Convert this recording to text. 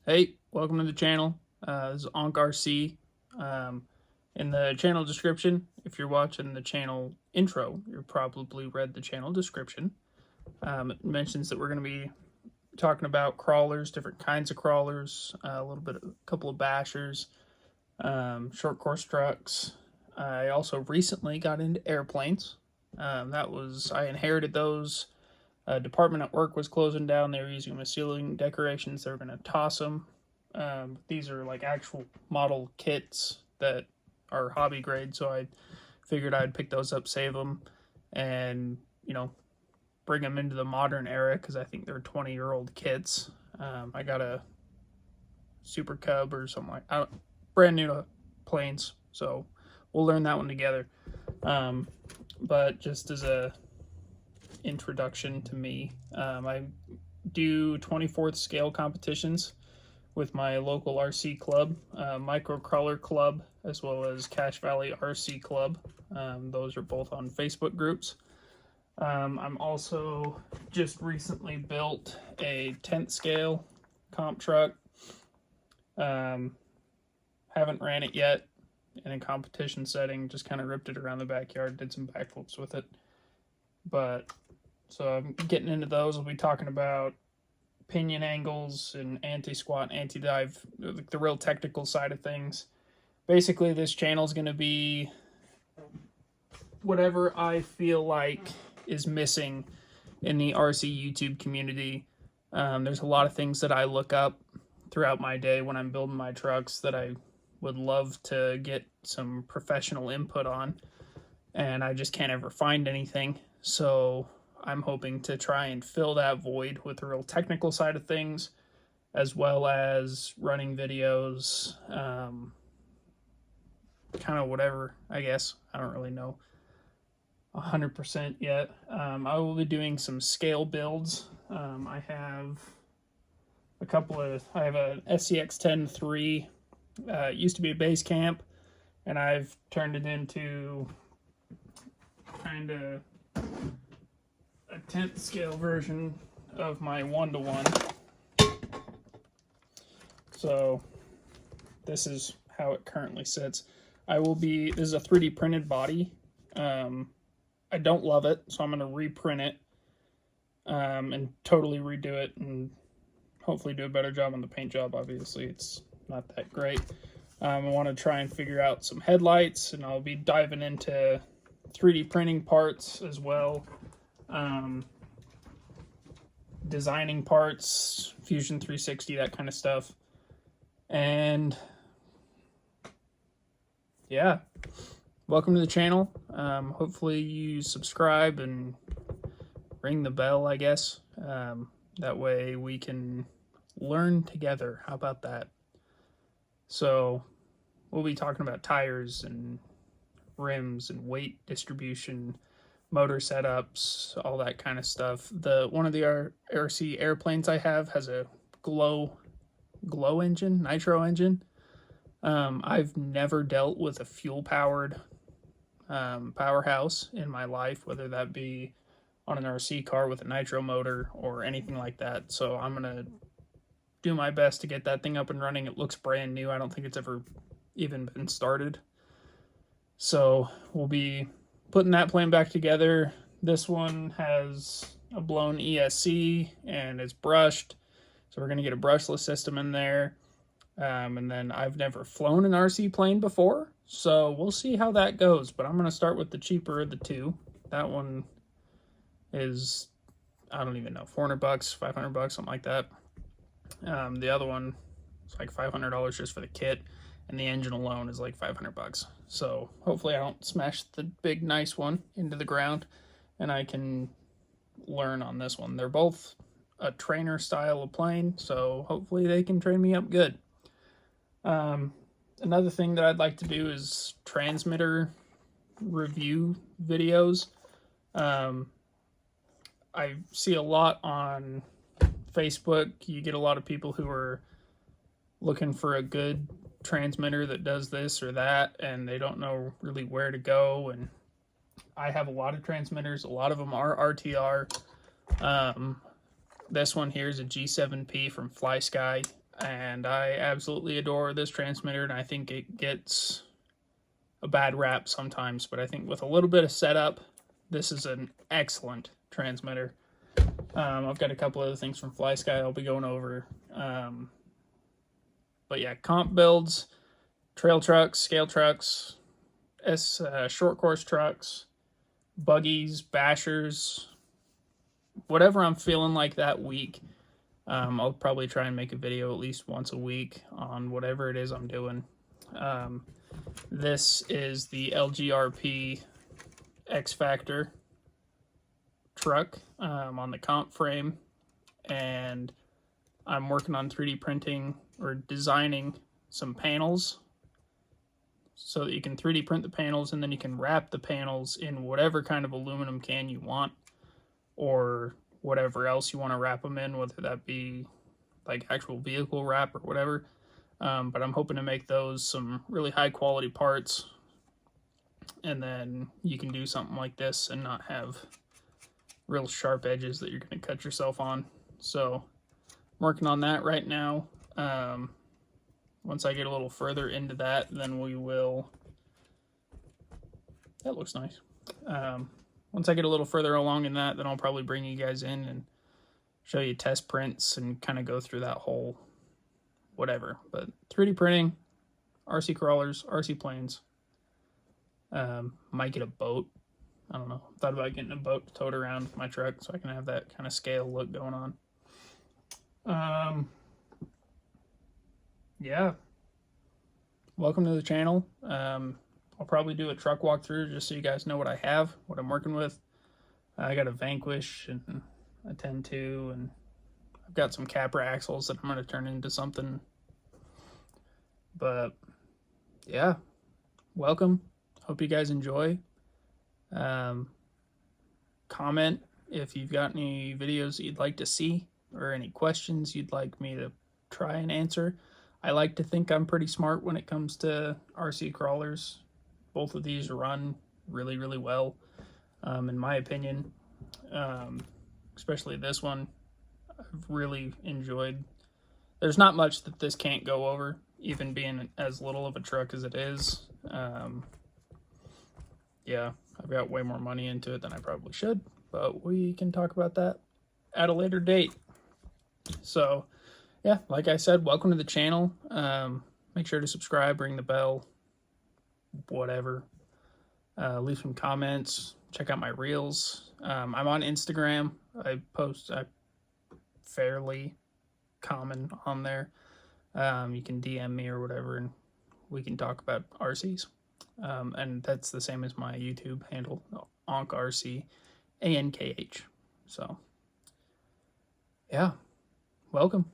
Hey, welcome to the channel. This is Onk RC. In the channel description, if you're watching the channel intro, you probably read the channel description. It mentions that we're going to be talking about crawlers, different kinds of crawlers, a couple of bashers, short course trucks. I also recently got into airplanes. I inherited those. Department at work was closing down. They were using them as ceiling decorations. They were going to toss them. These are like actual model kits that are hobby grade, so I figured I'd pick those up, save them, and bring them into the modern era because I think they're 20-year-old kits. I got a Super Cub or something brand new to planes, so we'll learn that one together. But just as a introduction to me, I do 24th scale competitions with my local RC club, Micro Crawler Club, as well as Cache Valley RC Club. Those are both on Facebook groups. I'm also just recently built a 10th scale comp truck. Haven't ran it yet in a competition setting, just kind of ripped it around the backyard, did some backflips with it. So I'm getting into those. We'll be talking about pinion angles and anti-squat, anti-dive, the real technical side of things. Basically, this channel is going to be whatever I feel like is missing in the RC YouTube community. There's a lot of things that I look up throughout my day when I'm building my trucks that I would love to get some professional input on, and I just can't ever find anything. So I'm hoping to try and fill that void with the real technical side of things, as well as running videos, kind of whatever, I guess. I don't really know 100% yet. I will be doing some scale builds. I have an SCX-10 it used to be a base camp, and I've turned it into kind of a 10th scale version of my 1-to-1. So this is how it currently sits. This is a 3D printed body. I don't love it, so I'm going to reprint it and totally redo it and hopefully do a better job on the paint job. Obviously, it's not that great. I want to try and figure out some headlights, and I'll be diving into 3D printing parts as well. Designing parts, Fusion 360, that kind of stuff. And yeah, welcome to the channel. Hopefully you subscribe and ring the bell, I guess. That way we can learn together. How about that? So we'll be talking about tires and rims and weight distribution, motor setups, all that kind of stuff. One of the RC airplanes I have has a glow engine, nitro engine. I've never dealt with a fuel-powered powerhouse in my life, whether that be on an RC car with a nitro motor or anything like that. So I'm going to do my best to get that thing up and running. It looks brand new. I don't think it's ever even been started. So we'll be putting that plane back together. This one has a blown ESC and it's brushed, so we're going to get a brushless system in there. And then I've never flown an RC plane before, so we'll see how that goes. But I'm going to start with the cheaper of the two. That one is, I don't even know, $400, $500, something like that. The other one is like $500 just for the kit, and the engine alone is like $500. So hopefully I don't smash the big nice one into the ground, and I can learn on this one. They're both a trainer style of plane, so hopefully they can train me up good. Another thing that I'd like to do is transmitter review videos. I see a lot on Facebook. You get a lot of people who are looking for a good transmitter that does this or that, and they don't know really where to go. And I have a lot of transmitters. A lot of them are RTR. This one here is a G7P from FlySky. and I absolutely adore this transmitter, and I think it gets a bad rap sometimes, but I think with a little bit of setup, this is an excellent transmitter. I've got a couple other things from FlySky I'll be going over. But yeah, comp builds, trail trucks, scale trucks, short course trucks, buggies, bashers, whatever I'm feeling like that week. I'll probably try and make a video at least once a week on whatever it is I'm doing. This is the LGRP X Factor truck on the comp frame, and I'm working on 3D printing or designing some panels so that you can 3D print the panels, and then you can wrap the panels in whatever kind of aluminum can you want, or whatever else you want to wrap them in, whether that be like actual vehicle wrap or whatever. But I'm hoping to make those some really high quality parts, and then you can do something like this and not have real sharp edges that you're going to cut yourself on. So I'm working on that right now. Once I get a little further into that, then we will... That looks nice. Once I get a little further along in that, then I'll probably bring you guys in and show you test prints and kind of go through that whole whatever. But 3D printing, RC crawlers, RC planes. Might get a boat. I don't know. Thought about getting a boat to tote around my truck so I can have that kind of scale look going on. Yeah. Welcome to the channel. I'll probably do a truck walkthrough just so you guys know what I have, what I'm working with. I got a Vanquish and a 10-2, and I've got some Capra axles that I'm going to turn into something. But yeah, welcome. Hope you guys enjoy. Comment if you've got any videos that you'd like to see or any questions you'd like me to try and answer. I like to think I'm pretty smart when it comes to RC crawlers. Both of these run really, really well, in my opinion. Especially this one, I've really enjoyed. There's not much that this can't go over, even being as little of a truck as it is. Yeah, I've got way more money into it than I probably should, but we can talk about that at a later date. So yeah, like I said, welcome to the channel. Make sure to subscribe, ring the bell, whatever. Leave some comments. Check out my reels. I'm on Instagram. I fairly common on there. You can DM me or whatever, and we can talk about RCs. And that's the same as my YouTube handle, AnkRC, ANKH. So, yeah, welcome.